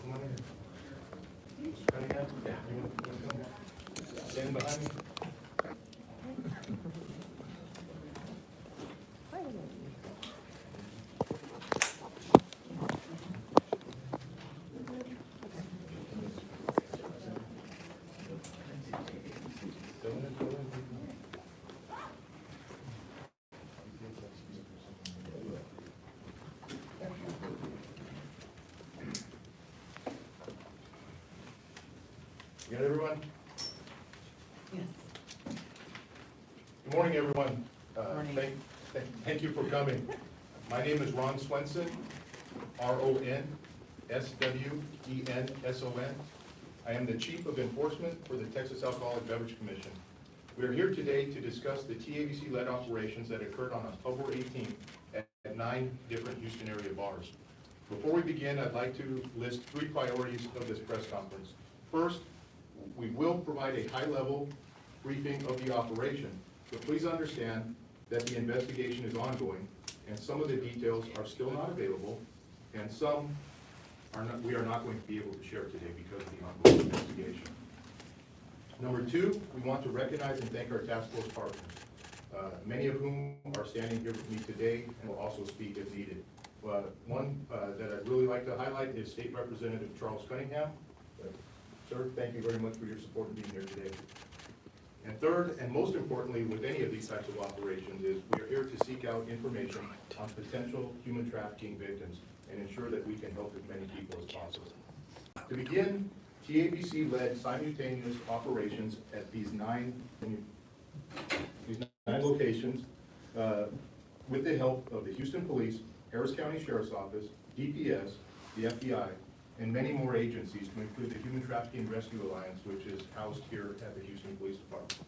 Come on in. Cunningham? Yeah. You want to come? Stand behind me. You got everyone? Yes. Good morning, everyone. Morning. Thank you for coming. My name is Ron Swenson, R-O-N-S-W-E-N-S-O-N. I am the Chief of Enforcement for the Texas Alcoholic Beverage Commission. We are here today to discuss the TABC-led operations that occurred on October 18th at 9 different Houston area bars. Before we begin, I'd like to list 3 priorities of this press conference. First, we will provide a high-level briefing of the operation, but please understand that the investigation is ongoing, and some of the details are still not available, and some we are not going to be able to share today because of the ongoing investigation. Number 2, we want to recognize and thank our task force partners, many of whom are standing here with me today and will also speak if needed. One that I'd really like to highlight is State Representative Charles Cunningham. Sir, thank you very much for your support in being here today. And third, and most importantly, with any of these types of operations, is we are here to seek out information on potential human trafficking victims and ensure that we can help as many people as possible. To begin, TABC led simultaneous operations at these 9 locations with the help of the Houston Police, Harris County Sheriff's Office, DPS, the FBI, and many more agencies, to include the Human Trafficking Rescue Alliance, which is housed here at the Houston Police Department.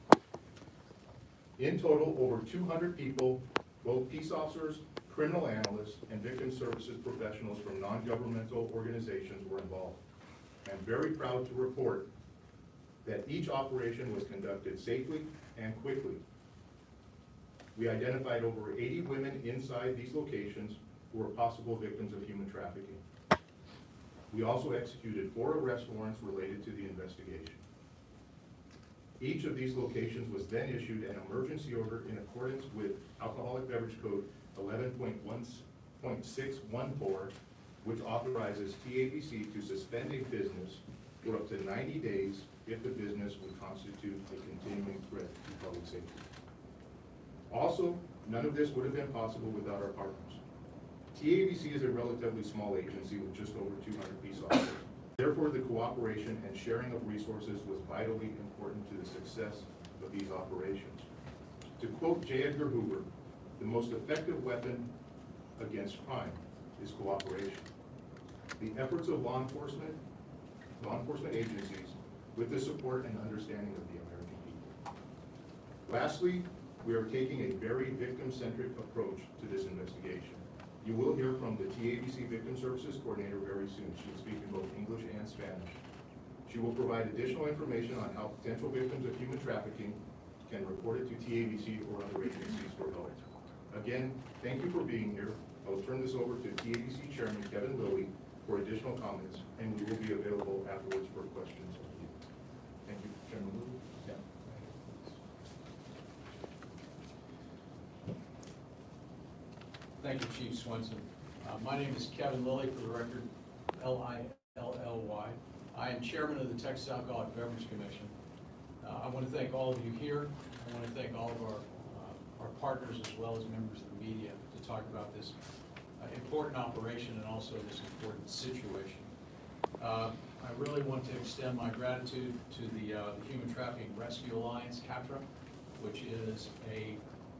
In total, over 200 people, both peace officers, criminal analysts, and victim services professionals from non-governmental organizations were involved. I'm very proud to report that each operation was conducted safely and quickly. We identified over 80 women inside these locations who were possible victims of human trafficking. We also executed 4 arrest warrants related to the investigation. Each of these locations was then issued an emergency order in accordance with Alcoholic Beverage Code 11.614, which authorizes TABC to suspend a business for up to 90 days if the business would constitute a continuing threat to public safety. Also, none of this would have been possible without our partners. TABC is a relatively small agency with just over 200 peace officers. Therefore, the cooperation and sharing of resources was vitally important to the success of these operations. To quote J. Edgar Hoover, the most effective weapon against crime is cooperation. The efforts of law enforcement agencies with the support and understanding of the American people. Lastly, we are taking a very victim-centric approach to this investigation. You will hear from the TABC Victim Services Coordinator very soon. She will speak in both English and Spanish. She will provide additional information on how potential victims of human trafficking can report it to TABC or other agencies for help. Again, thank you for being here. I will turn this over to TABC Chairman Kevin Lilly for additional comments, and we will be available afterwards for questions. Thank you, Chairman Lilly. Yeah. Thank you, Chief Swenson. My name is Kevin Lilly, for the record, L-I-L-L-Y. I am Chairman of the Texas Alcoholic Beverage Commission. I want to thank all of you here. I want to thank all of our partners as well as members of the media to talk about this important operation and also this important situation. I really want to extend my gratitude to the Human Trafficking Rescue Alliance, CATRA, which is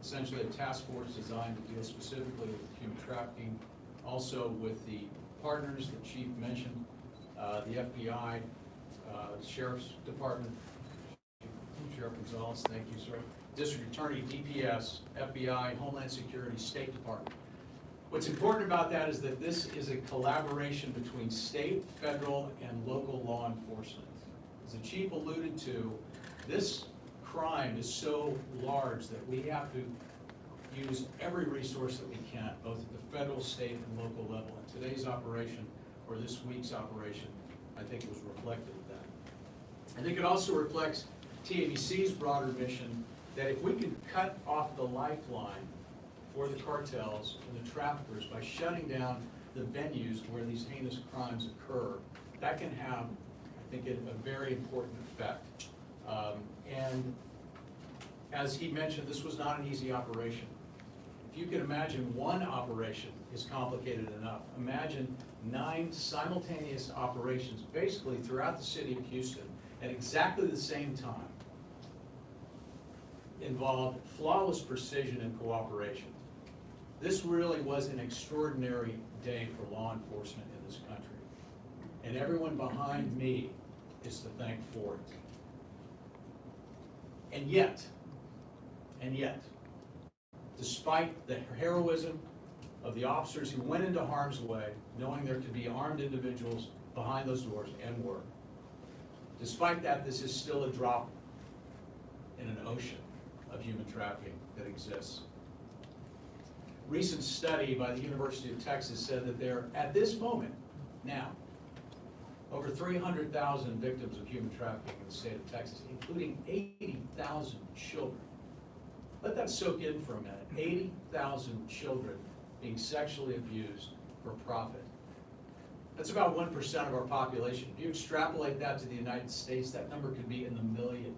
essentially a task force designed to deal specifically with human trafficking, also with the partners the Chief mentioned, the FBI, Sheriff's Department, Sheriff Gonzalez, thank you, sir, District Attorney, DPS, FBI, Homeland Security, State Department. What's important about that is that this is a collaboration between state, federal, and local law enforcement. As the Chief alluded to, this crime is so large that we have to use every resource that we can, both at the federal, state, and local level. And today's operation, or this week's operation, I think it was reflective of that. I think it also reflects TABC's broader mission that if we can cut off the lifeline for the cartels and the traffickers by shutting down the venues where these heinous crimes occur, that can have, I think, a very important effect. And as he mentioned, this was not an easy operation. If you can imagine one operation is complicated enough, imagine 9 simultaneous operations basically throughout the city of Houston at exactly the same time. Involved flawless precision and cooperation. This really was an extraordinary day for law enforcement in this country. And everyone behind me is to thank for it. And yet, despite the heroism of the officers who went into harm's way, knowing there could be armed individuals behind those doors, and were, despite that, this is still a drop in an ocean of human trafficking that exists. Recent study by the University of Texas said that there, at this moment, now, over 300,000 victims of human trafficking in the state of Texas, including 80,000 children. Let that soak in for a minute. 80,000 children being sexually abused for profit. That's about 1% of our population. If you extrapolate that to the United States, that number could be in the millions.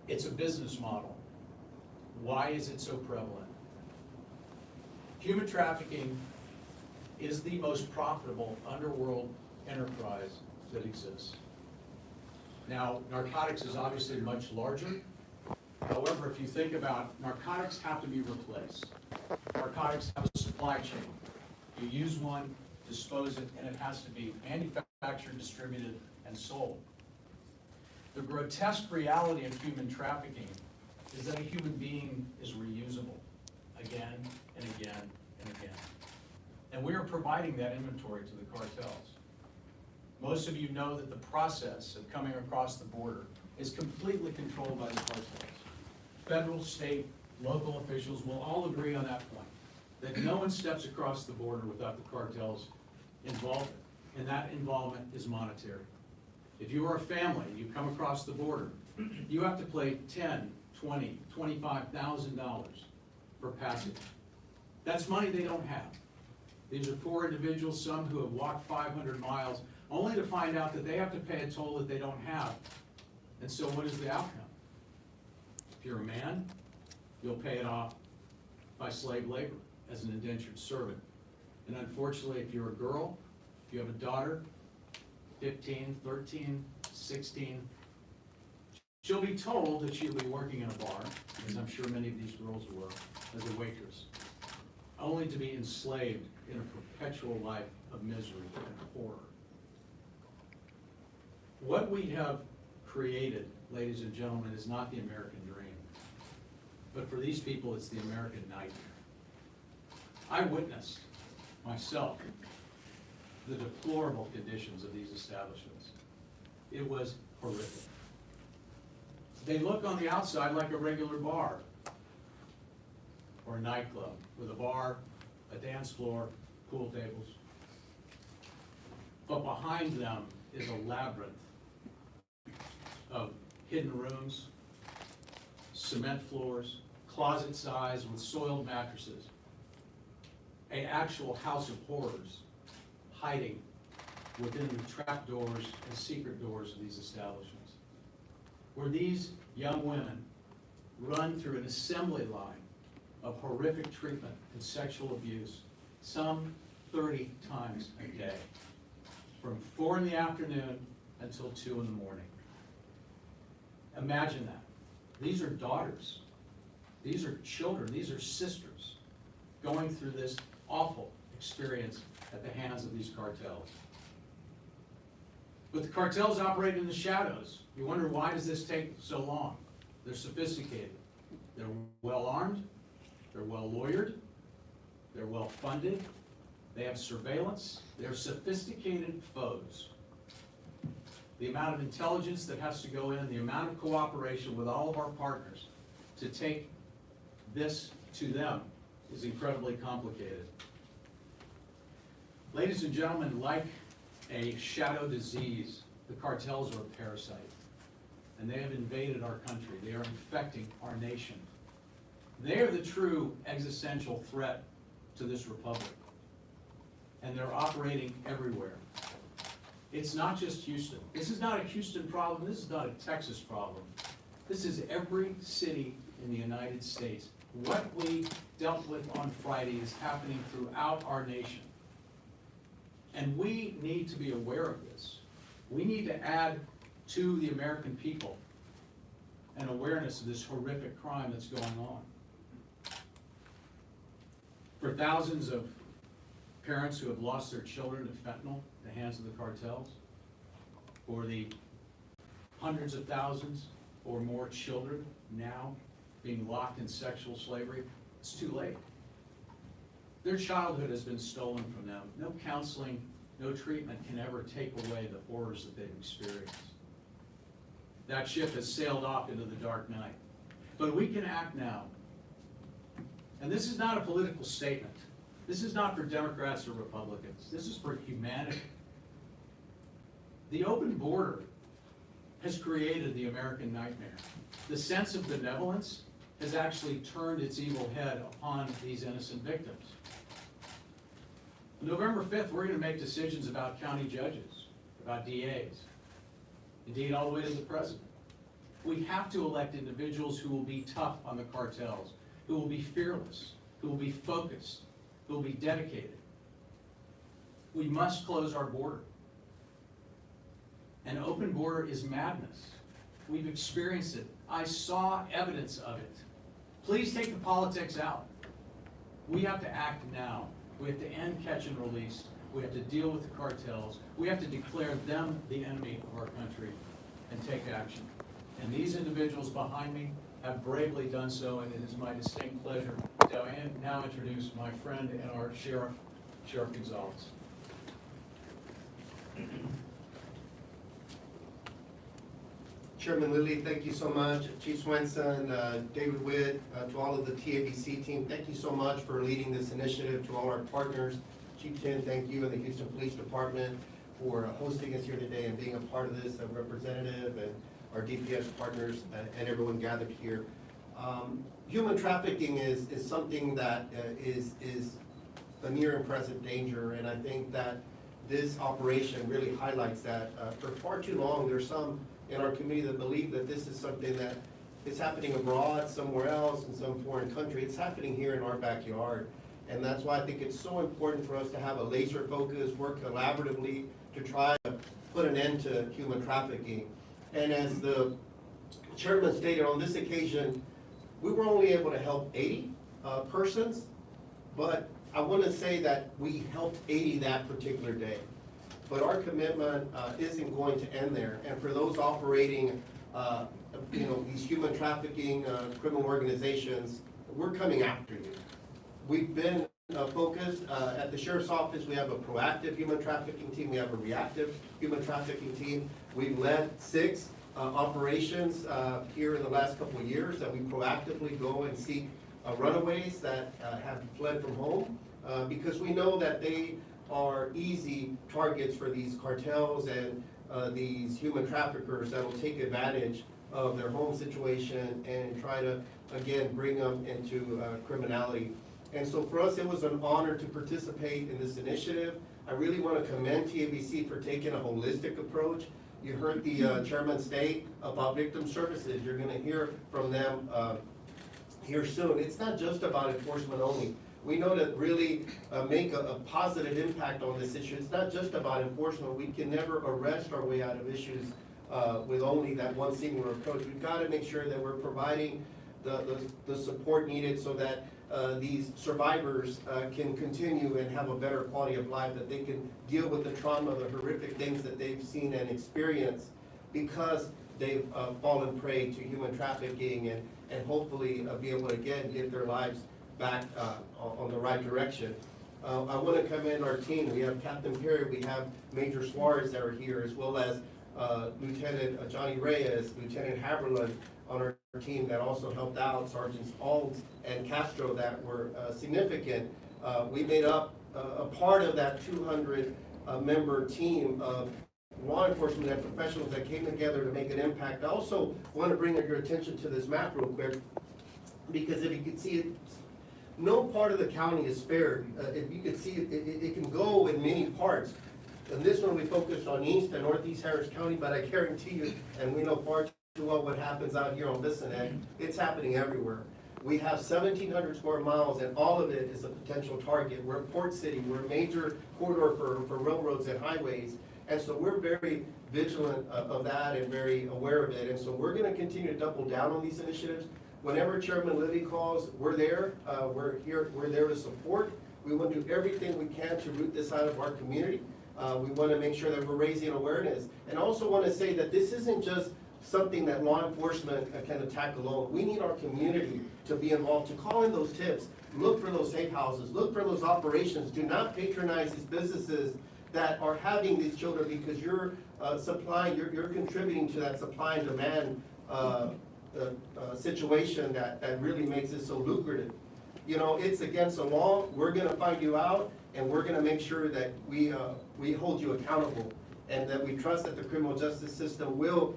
It's a business model. Why is it so prevalent? Human trafficking is the most profitable underworld enterprise that exists. Now, narcotics is obviously much larger. However, if you think about narcotics have to be replaced. Narcotics have a supply chain. You use one, dispose it, and it has to be manufactured, distributed, and sold. The grotesque reality of human trafficking is that a human being is reusable again and again and again. And we are providing that inventory to the cartels. Most of you know that the process of coming across the border is completely controlled by the cartels. Federal, state, local officials will all agree on that point, that no one steps across the border without the cartels' involvement, and that involvement is monetary. If you are a family, you come across the border, you have to pay $10,000, $20,000, $25,000 for passage. That's money they don't have. These are poor individuals, some who have walked 500 miles, only to find out that they have to pay a toll that they don't have. And so what is the outcome? If you're a man, you'll pay it off by slave labor as an indentured servant. And unfortunately, if you're a girl, if you have a daughter, 15, 13, 16, she'll be told that she'll be working in a bar, as I'm sure many of these girls were, as a waitress, only to be enslaved in a perpetual life of misery and horror. What we have created, ladies and gentlemen, is not the American dream. But for these people, it's the American nightmare. I witnessed, myself, the deplorable conditions of these establishments. It was horrific. They look on the outside like a regular bar or a nightclub with a bar, a dance floor, pool tables. But behind them is a labyrinth of hidden rooms, cement floors, closet size with soiled mattresses, an actual house of horrors hiding within the trapdoors and secret doors of these establishments, where these young women run through an assembly line of horrific treatment and sexual abuse, some 30 times a day, from 4 in the afternoon until 2 in the morning. Imagine that. These are daughters. These are children. These are sisters going through this awful experience at the hands of these cartels. But the cartels operate in the shadows. You wonder, why does this take so long? They're sophisticated. They're well armed. They're well lawyered. They're well funded. They have surveillance. They're sophisticated foes. The amount of intelligence that has to go in, the amount of cooperation with all of our partners to take this to them is incredibly complicated. Ladies and gentlemen, like a shadow disease. The cartels are a parasite, and they have invaded our country. They are infecting our nation. They are the true existential threat to this republic, and they're operating everywhere. It's not just Houston. This is not a Houston problem. This is not a Texas problem. This is every city in the United States. What we dealt with on Friday is happening throughout our nation. And we need to be aware of this. We need to add to the American people an awareness of this horrific crime that's going on. For thousands of parents who have lost their children to fentanyl at the hands of the cartels, for the hundreds of thousands or more children now being locked in sexual slavery, it's too late. Their childhood has been stolen from them. No counseling, no treatment can ever take away the horrors that they've experienced. That ship has sailed off into the dark night. But we can act now. And this is not a political statement. This is not for Democrats or Republicans. This is for humanity. The open border has created the American nightmare. The sense of benevolence has actually turned its evil head upon these innocent victims. November 5th, we're going to make decisions about county judges, about DAs, indeed all the way to the president. We have to elect individuals who will be tough on the cartels, who will be fearless, who will be focused, who will be dedicated. We must close our border. An open border is madness. We've experienced it. I saw evidence of it. Please take the politics out. We have to act now. We have to end catch and release. We have to deal with the cartels. We have to declare them the enemy of our country and take action. And these individuals behind me have bravely done so, and it is my distinct pleasure to now introduce my friend and our sheriff, Sheriff Gonzalez. Chairman Lilly, thank you so much. Chief Swenson, David Witt, to all of the TABC team, thank you so much for leading this initiative. To all our partners, Chief Chin, thank you, and the Houston Police Department for hosting us here today and being a part of this, a representative, and our DPS partners, and everyone gathered here. Human trafficking is something that is a near and present danger, and I think that this operation really highlights that. For far too long, there's some in our community that believe that this is something that is happening abroad, somewhere else, in some foreign country. It's happening here in our backyard. And that's why I think it's so important for us to have a laser focus, work collaboratively to try to put an end to human trafficking. And as the chairman stated, on this occasion, we were only able to help 80 persons, but I want to say that we helped 80 that particular day. But our commitment isn't going to end there. And for those operating, these human trafficking criminal organizations, we're coming after you. We've been focused at the sheriff's office. We have a proactive human trafficking team. We have a reactive human trafficking team. We've led 6 operations here in the last couple of years that we proactively go and seek runaways that have fled from home because we know that they are easy targets for these cartels and these human traffickers that will take advantage of their home situation and try to, again, bring them into criminality. And so for us, it was an honor to participate in this initiative. I really want to commend TABC for taking a holistic approach. You heard the chairman state about victim services. You're going to hear from them here soon. It's not just about enforcement only. We know that really make a positive impact on this issue. It's not just about enforcement. We can never arrest our way out of issues with only that one singular approach. We've got to make sure that we're providing the support needed so that these survivors can continue and have a better quality of life, that they can deal with the trauma, the horrific things that they've seen and experienced because they've fallen prey to human trafficking and hopefully be able to, again, get their lives back on the right direction. I want to commend our team. We have Captain Perry, we have Major Suarez that are here, as well as Lieutenant Johnny Reyes, Lieutenant Haberlin on our team that also helped out, Sergeants Alds and Castro that were significant. We made up a part of that 200 member team of law enforcement and professionals that came together to make an impact. I also want to bring your attention to this map real quick, because if you can see it, no part of the county is spared. If you can see it, it can go in many parts. And this one, we focused on East and Northeast Harris County, but I guarantee you, and we know far too well what happens out here on this end, it's happening everywhere. We have 1,700 square miles, and all of it is a potential target. We're a port city, we're a major corridor for railroads and highways, and so we're very vigilant of that and very aware of it. And so we're gonna continue to double down on these initiatives. Whenever Chairman Libby calls, we're there, we're here, we're there to support. We want to do everything we can to root this out of our community. We want to make sure that we're raising awareness. And also want to say that this isn't just something that law enforcement can attack alone. We need our community to be involved, to call in those tips, look for those safe houses, look for those operations. Do not patronize these businesses that are having these children, because you're supplying, you're contributing to that supply and demand situation that really makes it so lucrative. You know, it's against the law. We're gonna find you out, and we're gonna make sure that we hold you accountable, and that we trust that the criminal justice system will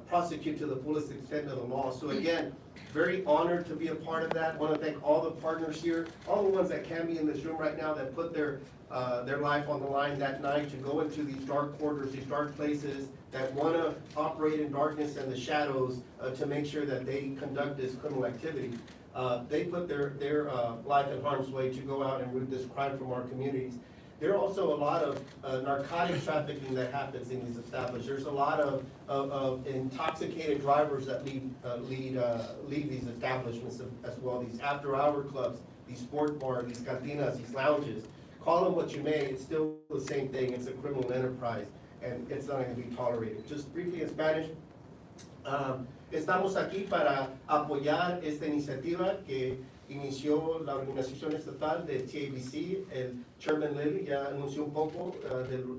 prosecute to the fullest extent of the law. So again, very honored to be a part of that. Want to thank all the partners here, all the ones that can be in this room right now, that put their life on the line that night to go into these dark quarters, these dark places, that want to operate in darkness and the shadows to make sure that they conduct this criminal activity. They put their life in harm's way to go out and root this crime from our communities. There are also a lot of narcotic trafficking that happens in these establishments. There's a lot of intoxicated drivers that leave these establishments as well. These after-hour clubs, these sport bars, these cantinas, these lounges. Call them what you may, it's still the same thing. It's a criminal enterprise, and it's not going to be tolerated. Just briefly in Spanish. Estamos aquí para apoyar esta iniciativa que inició la organización estatal de TABC. El Chairman Lilly ya anunció un poco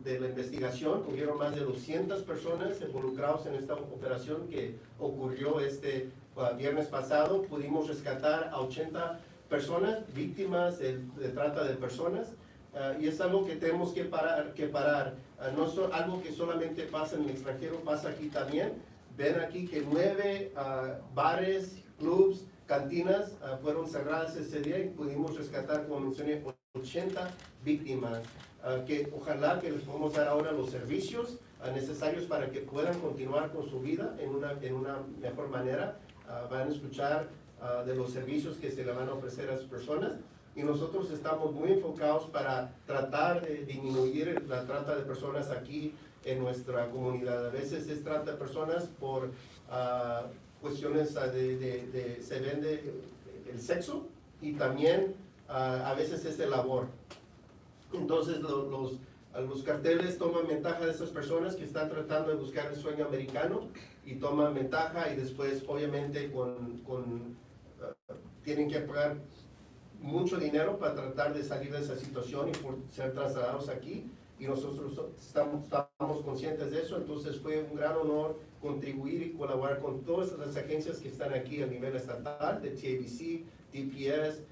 de la investigación. Hubieron más de 200 personas involucradas en esta operación que ocurrió este viernes pasado. Pudimos rescatar a 80 personas víctimas de trata de personas. Y es algo que tenemos que parar. No es algo que solamente pasa en el extranjero, pasa aquí también. Ven aquí que 9 bares, clubs, cantinas fueron cerradas ese día, y pudimos rescatar, como mencioné, 80 víctimas, que ojalá que les podamos dar ahora los servicios necesarios para que puedan continuar con su vida en una mejor manera. Van a escuchar de los servicios que se le van a ofrecer a las personas, y nosotros estamos muy enfocados para tratar de disminuir la trata de personas aquí en nuestra comunidad. A veces es trata de personas por cuestiones se vende el sexo, y también a veces es el labor. Entonces los carteles toman ventaja de esas personas que están tratando de buscar el sueño americano, y toman ventaja, y después obviamente tienen que pagar mucho dinero para tratar de salir de esa situación y por ser trasladados aquí. Y nosotros estamos conscientes de eso. Entonces fue un gran honor contribuir y colaborar con todas las agencias que están aquí a nivel estatal, de TABC, DPS,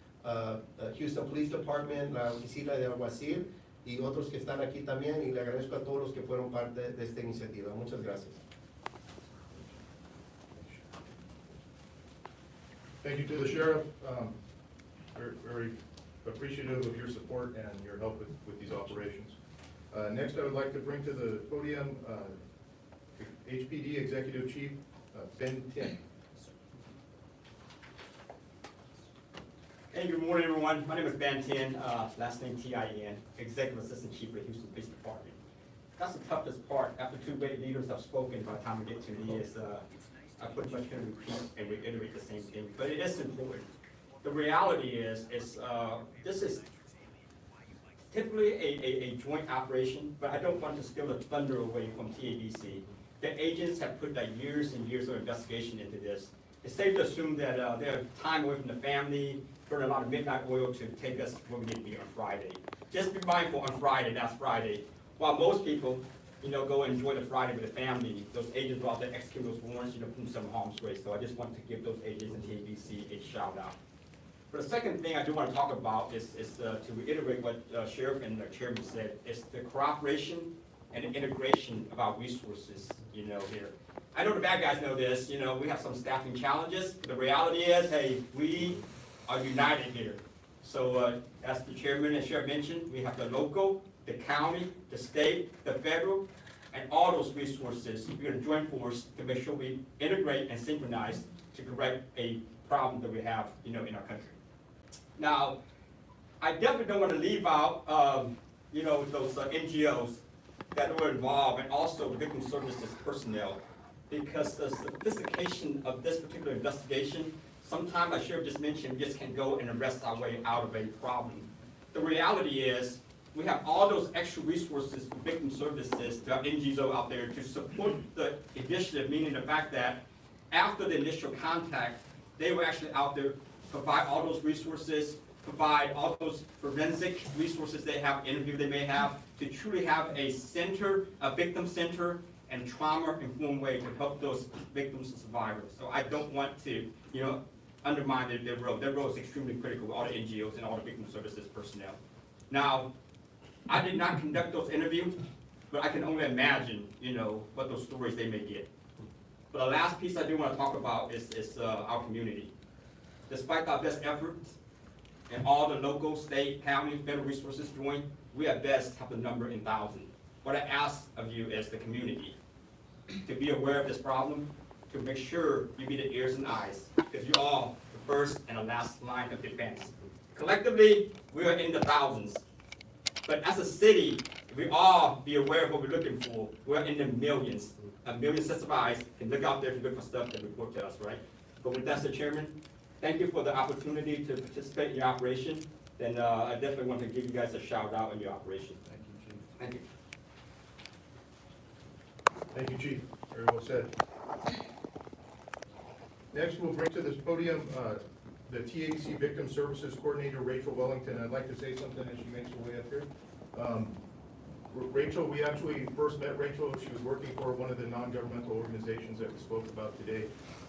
Houston Police Department, la oficina de alguacil, y otros que están aquí también, y le agradezco a todos los que fueron parte de esta iniciativa. Muchas gracias. Thank you to the sheriff. Very appreciative of your support and your help with these operations. Next, I would like to bring to the podium HPD Executive Chief Ben Tin. Hey, good morning, everyone. My name is Ben Tin, last name T-I-N, Executive Assistant Chief of the Houston Police Department. That's the toughest part. After 2 great leaders have spoken, by the time we get to me, is I pretty much going to repeat and reiterate the same thing, but it is important. The reality is this is typically a joint operation, but I don't want to steal the thunder away from TABC. The agents have put years and years of investigation into this. It's safe to assume that they have time away from the family, burn a lot of midnight oil to take us where we need to be on Friday. Just be mindful on Friday, that's Friday. While most people, go enjoy the Friday with the family, those agents go out there execute those warrants, put some harm's way. So I just want to give those agents and TABC a shout out. But the second thing I do want to talk about is to reiterate what Sheriff and the Chairman said, is the cooperation and the integration of our resources, here. I know the bad guys know this, we have some staffing challenges. But the reality is, hey, we are united here. So as the Chairman and Sheriff mentioned, we have the local, the county, the state, the federal, and all those resources. We're going to join force to make sure we integrate and synchronize to correct a problem that we have, in our country. Now, I definitely don't want to leave out, those NGOs that were involved, and also the victim services personnel, because the sophistication of this particular investigation, sometimes, I should have just mentioned, we just can't go and arrest our way out of a problem. The reality is, we have all those extra resources for victim services, to have NGOs out there to support the initiative, meaning the fact that after the initial contact, they were actually out there, provide all those resources, provide all those forensic resources they have, interview they may have, to truly have a center, a victim center, and trauma-informed way to help those victims and survivors. So I don't want to, undermine their role. Their role is extremely critical with all the NGOs and all the victim services personnel. Now, I did not conduct those interviews, but I can only imagine, what those stories they may get. But the last piece I do want to talk about is our community. Despite our best efforts and all the local, state, county, federal resources join, we at best have the number in thousands. What I ask of you as the community, to be aware of this problem, to make sure you be the ears and eyes, because you're all the first and the last line of defense. Collectively, we are in the thousands. But as a city, we all be aware of what we're looking for. We're in the millions. A million sets of eyes can look out there to look for stuff that report to us, right? But with that, Mr. Chairman, thank you for the opportunity to participate in your operation. And I definitely want to give you guys a shout out in your operation. Thank you, Chief. Thank you. Thank you, Chief. Very well said. Next, we'll bring to this podium the TABC Victim Services Coordinator, Rachel Wellington. I'd like to say something as she makes her way up here. Rachel, we actually first met Rachel. She was working for one of the non-governmental organizations that we spoke about today,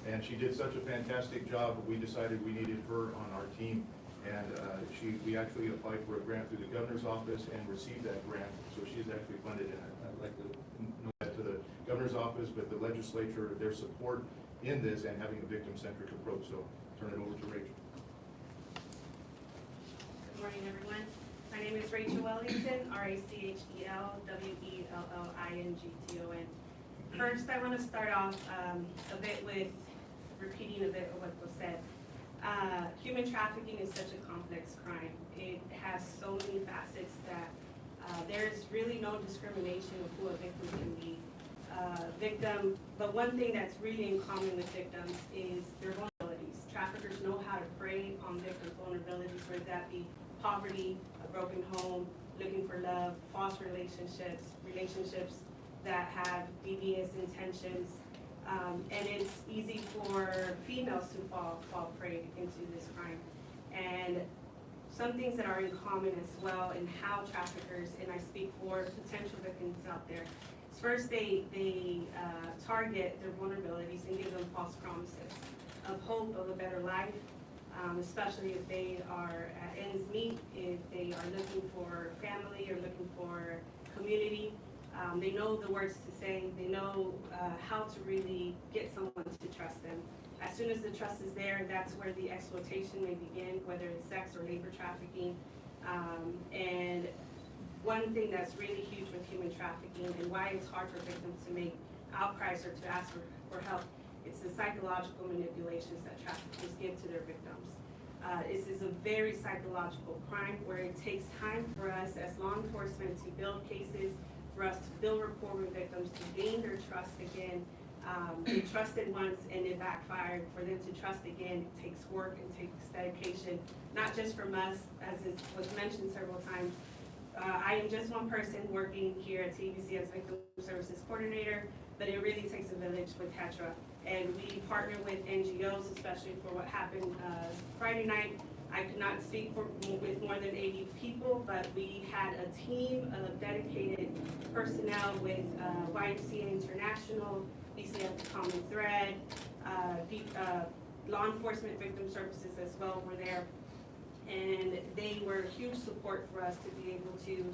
and she did such a fantastic job. We decided we needed her on our team, and we actually applied for a grant through the governor's office and received that grant. So she's actually funded, and I'd like to know that to the governor's office, but the legislature, their support in this and having a victim-centric approach. So turn it over to Rachel. Good morning, everyone. My name is Rachel Wellington, RACHELWELLINGTON. First, I want to start off a bit with repeating a bit of what was said. Human trafficking is such a complex crime. It has so many facets that there's really no discrimination of who a victim can be. But one thing that's really in common with victims is their vulnerabilities. Traffickers know how to prey on victims' vulnerabilities, whether that be poverty, a broken home, looking for love, false relationships that have devious intentions, and it's easy for females to fall prey into this crime. And some things that are in common as well in how traffickers, and I speak for potential victims out there, is first they target their vulnerabilities and give them false promises of hope of a better life, especially if they are at ends meet, if they are looking for family or looking for community. They know the words to say, they know how to really get someone to trust them. As soon as the trust is there, that's where the exploitation may begin, whether it's sex or labor trafficking. And one thing that's really huge with human trafficking and why it's hard for victims to make outcries or to ask for help, it's the psychological manipulations that traffickers give to their victims. This is a very psychological crime where it takes time for us as law enforcement to build cases, for us to build rapport with victims, to gain their trust again. They trusted once and it backfired. For them to trust again, it takes work and takes dedication, not just from us, as it was mentioned several times. I am just one person working here at TABC as Victim Services Coordinator, but it really takes a village with HTRA. And we partner with NGOs, especially for what happened Friday night. I could not speak with more than 80 people, but we had a team of dedicated personnel with YMCA International, BCF Common Thread, law enforcement victim services as well were there. and they were huge support for us to be able to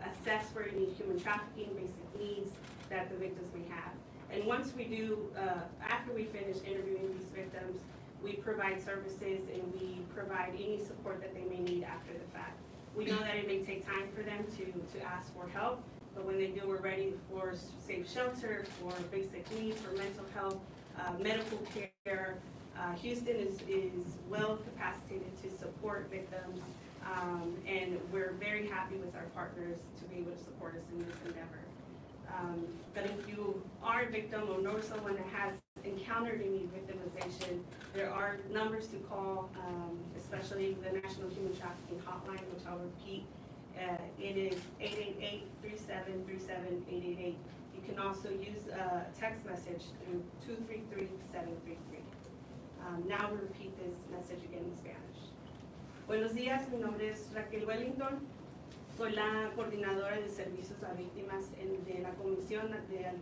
assess for any human trafficking, basic needs that the victims may have. And once we do, after we finish interviewing these victims, we provide services and we provide any support that they may need after the fact. We know that it may take time for them to ask for help, but when they do, we're ready for safe shelter, for basic needs, for mental health, medical care. Houston is well capacitated to support victims, and we're very happy with our partners to be able to support us in this endeavor. But if you are a victim or know someone that has encountered any victimization, there are numbers to call, especially the National Human Trafficking Hotline, which I'll repeat. It is 888-3737-888. You can also use a text message through 233-733. Now we'll repeat this message again in Spanish. Buenos días, mi nombre es Raquel Wellington. Soy la coordinadora de servicios a víctimas de la Comisión de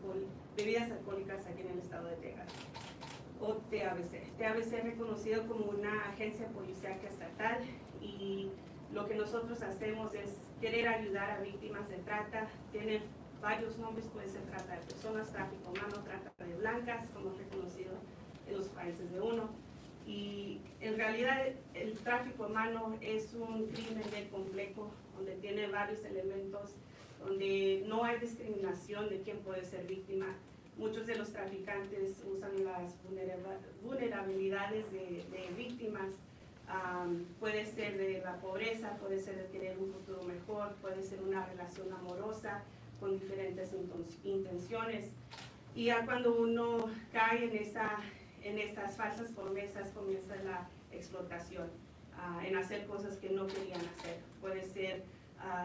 Bebidas Alcohólicas aquí en el estado de Texas, o TABC. TABC es reconocido como una agencia policíaca estatal y lo que nosotros hacemos es querer ayudar a víctimas de trata. Tiene varios nombres, puede ser trata de personas, tráfico humano, trata de blancas, como es reconocido en los países de uno. Y en realidad el tráfico humano es un crimen bien complejo, donde tiene varios elementos, donde no hay discriminación de quién puede ser víctima. Muchos de los traficantes usan las vulnerabilidades de víctimas. Puede ser de la pobreza, puede ser de querer un futuro mejor, puede ser una relación amorosa con diferentes intenciones. Y ya cuando uno cae en esas falsas promesas, comienza la explotación, en hacer cosas que no querían hacer. Puede ser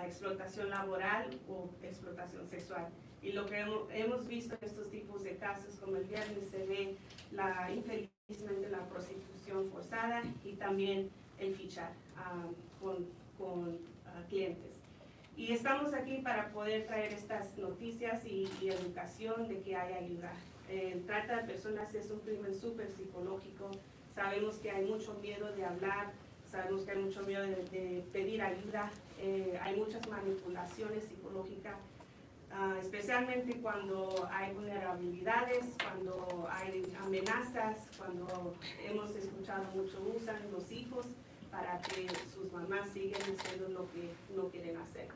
explotación laboral o explotación sexual. Y lo que hemos visto en estos tipos de casos, como el viernes, se ve infelizmente la prostitución forzada y también el fichar con clientes. Y estamos aquí para poder traer estas noticias y educación de que hay ayuda. El trata de personas es un crimen súper psicológico. Sabemos que hay mucho miedo de hablar, sabemos que hay mucho miedo de pedir ayuda. Hay muchas manipulaciones psicológicas, especialmente cuando hay vulnerabilidades, cuando hay amenazas, cuando hemos escuchado mucho usan los hijos para que sus mamás sigan haciendo lo que no quieren hacer.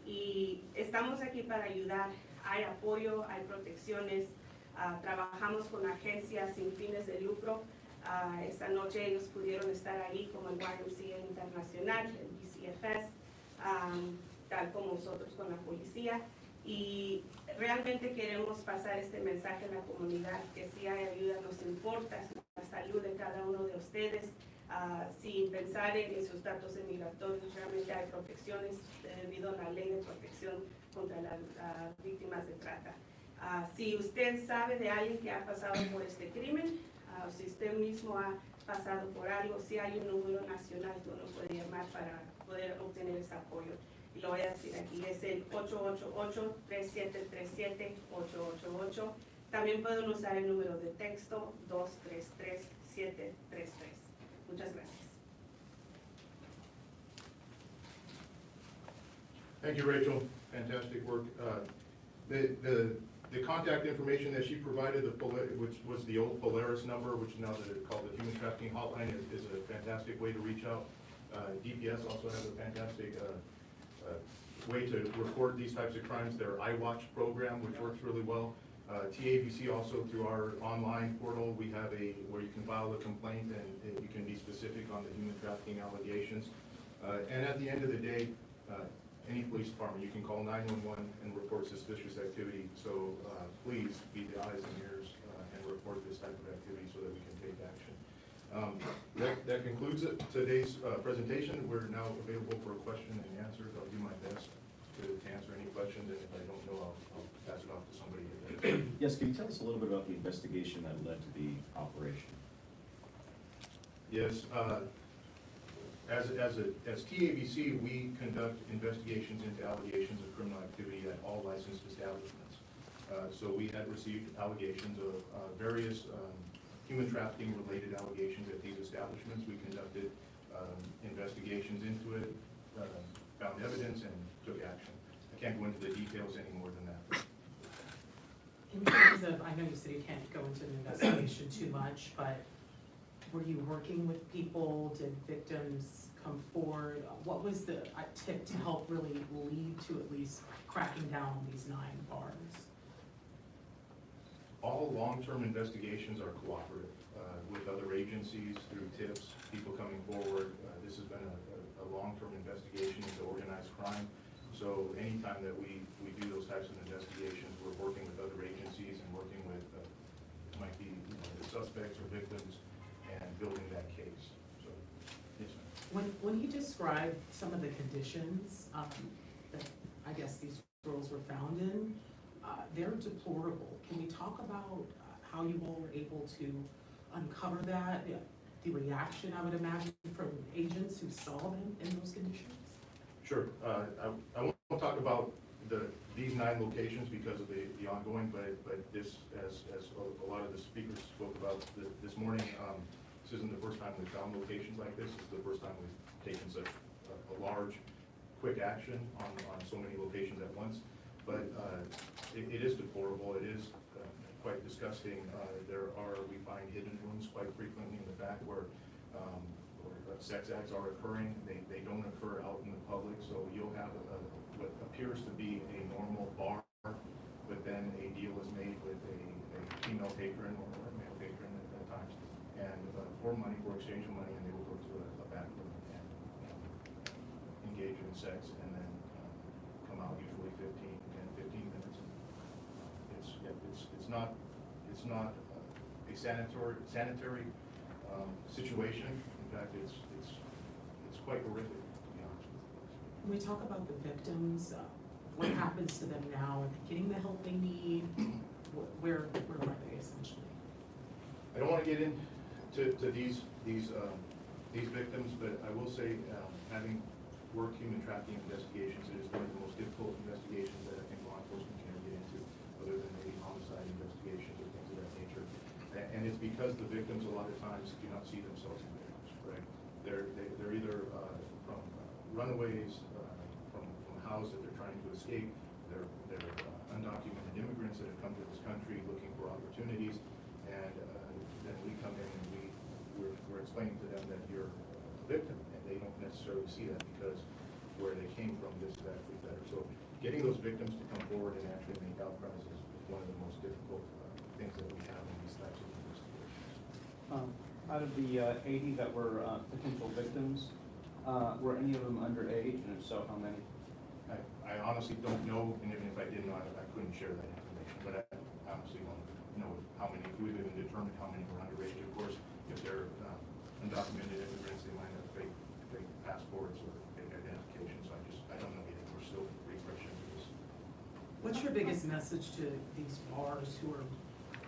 Y estamos aquí para ayudar. Hay apoyo, hay protecciones. Trabajamos con agencias sin fines de lucro. Esta noche ellos pudieron estar ahí, como el YMCA Internacional, el BCFS, tal como nosotros con la policía. Y realmente queremos pasar este mensaje a la comunidad, que si hay ayuda nos importa la salud de cada uno de ustedes. Sin pensar en sus datos migratorios, realmente hay protecciones debido a la ley de protección contra las víctimas de trata. Si usted sabe de alguien que ha pasado por este crimen, o si usted mismo ha pasado por algo, si hay un número nacional que uno puede llamar para poder obtener ese apoyo. Y lo voy a decir aquí, es el 888-3737-888. También pueden usar el número de texto 233-733. Muchas gracias. Thank you, Rachel. Fantastic work. The contact information that she provided, which was the old Polaris number, which now that it's called the Human Trafficking Hotline, is a fantastic way to reach out. DPS also has a fantastic way to report these types of crimes. Their iWatch program, which works really well. TABC also, through our online portal, we have where you can file a complaint and you can be specific on the human trafficking allegations. And at the end of the day, any police department, you can call 911 and report suspicious activity. So please be the eyes and ears and report this type of activity so that we can take action. That concludes today's presentation. We're now available for question and answers. I'll do my best to answer any questions, and if I don't know, I'll pass it off to somebody. Yes, can you tell us a little bit about the investigation that led to the operation? Yes, as TABC, we conduct investigations into allegations of criminal activity at all licensed establishments. So we had received allegations of various human trafficking related allegations at these establishments. We conducted investigations into it, found evidence, and took action. I can't go into the details any more than that. In terms of, I know you said you can't go into an investigation too much, but were you working with people? Did victims come forward? What was the tip to help really lead to at least cracking down on these 9 bars? All long-term investigations are cooperative with other agencies through tips, people coming forward. This has been a long-term investigation into organized crime. So anytime that we do those types of investigations, we're working with other agencies and working with, might be the suspects or victims, and building that case. So, yes, ma'am. When you described some of the conditions that I guess these girls were found in, they're deplorable. Can we talk about how you all were able to uncover that, the reaction, I would imagine, from agents who saw them in those conditions? Sure. I won't talk about these 9 locations because of the ongoing, but this, as a lot of the speakers spoke about this morning, this isn't the first time we've found locations like this. It's the first time we've taken such a large, quick action on so many locations at once. But it is deplorable. It is quite disgusting. We find hidden rooms quite frequently in the back where sex acts are occurring. They don't occur out in the public, so you'll have what appears to be a normal bar, but then a deal is made with a female patron or a male patron at times, and for money, for exchange of money, and they will go to a back room and engage in sex, and then come out usually 15 minutes. It's not a sanitary situation. In fact, it's quite horrific, to be honest with you. When we talk about the victims, what happens to them now? Are they getting the help they need? Where are they essentially? I don't want to get into these victims, but I will say, having worked human trafficking investigations, it is one of the most difficult investigations that I think law enforcement can ever get into, other than maybe homicide investigations or things of that nature. And it's because the victims a lot of times do not see themselves as victims, right? They're either from runaways, from a house that they're trying to escape. They're undocumented immigrants that have come to this country looking for opportunities, and then we come in and we're explaining to them that you're a victim, and they don't necessarily see that because where they came from, this is actually better. So getting those victims to come forward and actually make outcries is one of the most difficult things that we have in these types of investigations. Out of the 80 that were potential victims, were any of them underage, and if so, how many? I honestly don't know, and even if I did know, I couldn't share that information, but I honestly don't know how many, if we've even determined how many were underage. Of course, if they're undocumented immigrants, they might have fake passports or fake identification, so I don't know yet. We're still pretty fresh into this. What's your biggest message to these bars who are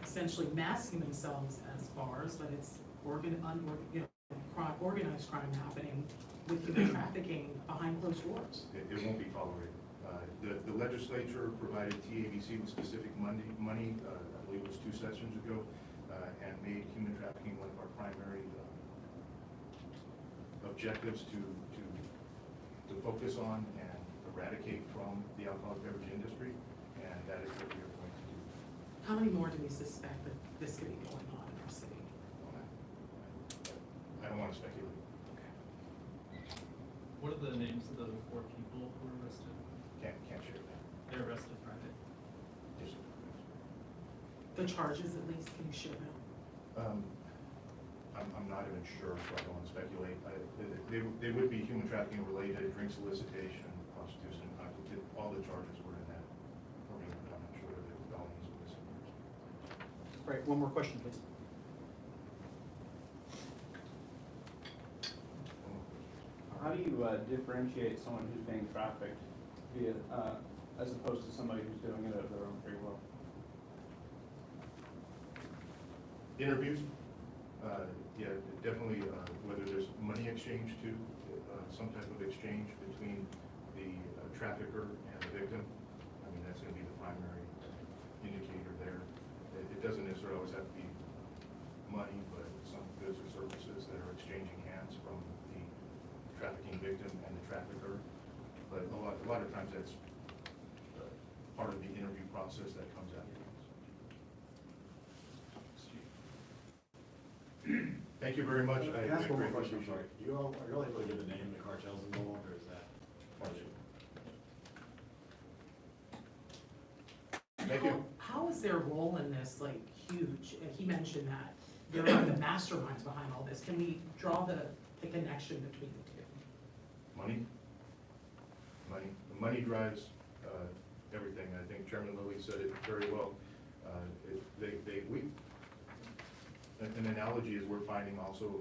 essentially masking themselves as bars, but it's organized crime happening with human trafficking behind closed doors? It won't be tolerated. The legislature provided TABC with specific money, I believe it was 2 sessions ago, and made human trafficking one of our primary objectives to focus on and eradicate from the alcoholic beverage industry, and that is what we are going to do. How many more do we suspect that this could be going on in our city? I don't want to speculate. What are the names of the 4 people who were arrested? Can't share that. They were arrested Friday. Just, The charges, at least, can you share them? I'm not even sure, so I don't want to speculate. They would be human trafficking related, drink solicitation, prostitution, all the charges were in that arena. I'm not sure whether they were felonies or misdemeanors. Right, one more question, please. How do you differentiate someone who's being trafficked as opposed to somebody who's doing it of their own free will? Interviews, yeah, definitely, whether there's money exchange too, some type of exchange between the trafficker and the victim. I mean, that's going to be the primary indicator there. It doesn't necessarily always have to be money, but some goods or services that are exchanging hands from the trafficking victim and the trafficker. But a lot of times that's part of the interview process that comes afterwards. Thank you very much. Can I ask one more greatly question? I'm appreciate sorry. it. Do you all, are you all able to give the name of the cartels involved, or is that part of it? Thank you. How is their role in this, like, huge? He mentioned that they're the masterminds behind all this. Can we draw the connection between the two? Money. The money drives everything. I think Chairman Lilly said it very well. An analogy is we're finding also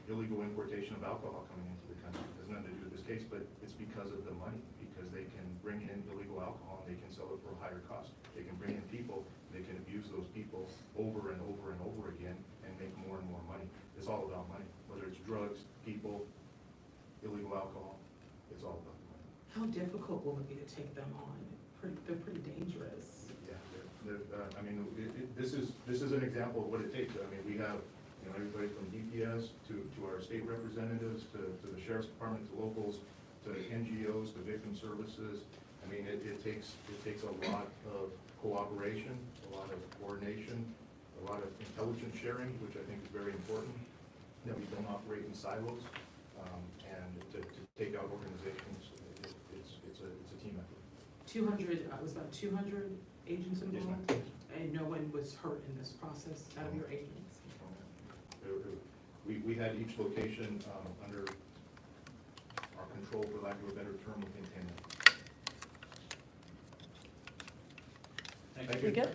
illegal importation of alcohol coming into the country. It has nothing to do with this case, but it's because of the money, because they can bring in illegal alcohol and they can sell it for a higher cost. They can bring in people, they can abuse those people over and over and over again and make more and more money. It's all about money, whether it's drugs, people, illegal alcohol, it's all about the money. How difficult will it be to take them on? They're pretty dangerous. Yeah, I mean, this is an example of what it takes. I mean, we have, you know, everybody from DPS to our state representatives, to the sheriff's department, to locals, to NGOs, to victim services. I mean, it takes a lot of cooperation, a lot of coordination, a lot of intelligence sharing, which I think is very important, that we don't operate in silos, and to take out organizations, it's a team effort. 200, was about 200 agents Yes, ma'am. involved? And no one was hurt in this process out of your agents? We had each location under our control, for lack of a better term, within 10 minutes. Thank you. Thank you.